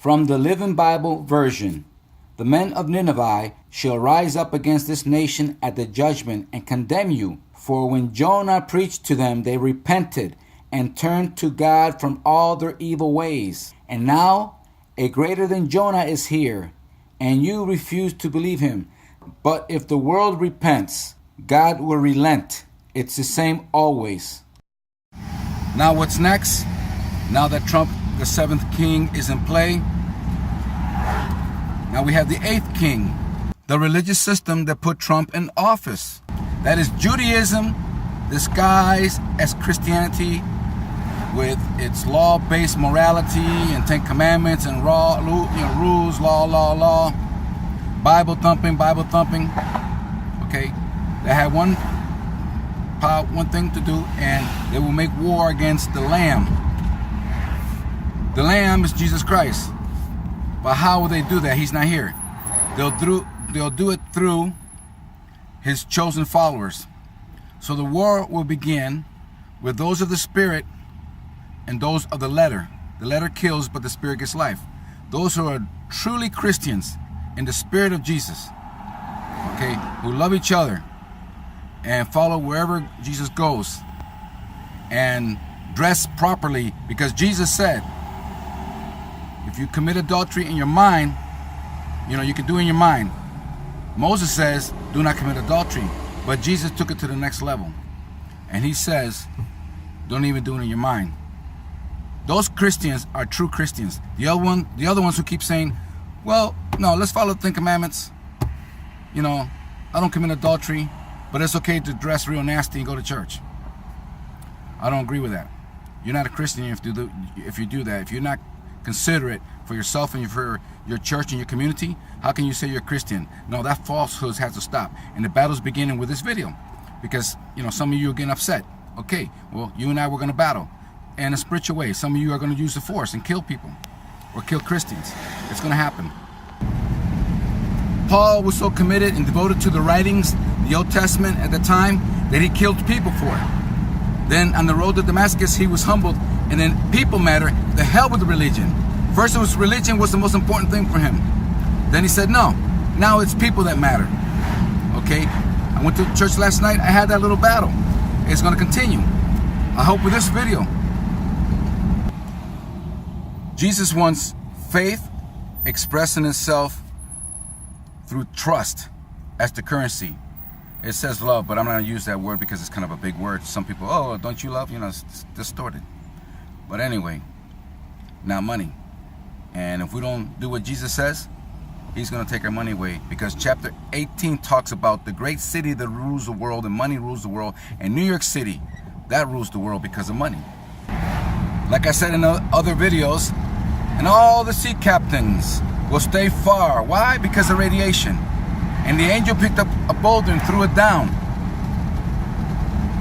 From the Living Bible version, the men of Nineveh shall rise up against this nation at the judgment and condemn you. For when Jonah preached to them, they repented and turned to God from all their evil ways. And now a greater than Jonah is here, and you refuse to believe him. But if the world repents, God will relent. It's the same always. Now what's next? Now that Trump, the seventh king, is in play, now we have the eighth king, the religious system that put Trump in office. That is Judaism disguised as Christianity, with its law-based morality and 10 Commandments and rules, law. Bible thumping. Okay, they had one thing to do, and they will make war against the Lamb. The Lamb is Jesus Christ. But how will they do that? He's not here. They'll do it through his chosen followers. So the war will begin with those of the Spirit and those of the letter. The letter kills, but the Spirit gives life. Those who are truly Christians in the Spirit of Jesus, okay, who love each other and follow wherever Jesus goes and dress properly, because Jesus said, if you commit adultery in your mind, you can do it in your mind. Moses says, do not commit adultery. But Jesus took it to the next level. And he says, don't even do it in your mind. Those Christians are true Christians. The other ones who keep saying, well, no, let's follow the 10 Commandments. I don't commit adultery, but it's okay to dress real nasty and go to church. I don't agree with that. You're not a Christian if you do that. If you're not considerate for yourself and for your church and your community, how can you say you're a Christian? No, that falsehood has to stop. And the battle's beginning with this video, because some of you are getting upset. Okay, well, you and I were going to battle in a spiritual way. Some of you are going to use the force and kill people or kill Christians. It's going to happen. Paul was so committed and devoted to the writings, the Old Testament at the time, that he killed people for it. Then on the road to Damascus, he was humbled, and then people matter. The hell with the religion. First, it was religion was the most important thing for him. Then he said, no, now it's people that matter. Okay, I went to church last night. I had that little battle. It's going to continue. I hope with this video, Jesus wants faith expressing itself through trust as the currency. It says love, but I'm not going to use that word because it's kind of a big word. Some people, oh, don't you love? It's distorted. But anyway, not money. And if we don't do what Jesus says, he's going to take our money away, because chapter 18 talks about the great city that rules the world, and money rules the world. And New York City, that rules the world because of money. Like I said in other videos, and all the sea captains will stay far. Why? Because of radiation. And the angel picked up a boulder and threw it down.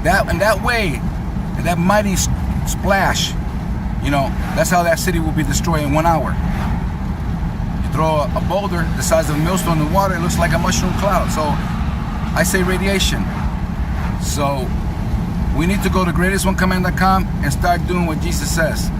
That way, and that mighty splash, that's how that city will be destroyed in 1 hour. You throw a boulder the size of a millstone in the water, it looks like a mushroom cloud. So I say radiation. So we need to go to greatestonecommand.com and start doing what Jesus says.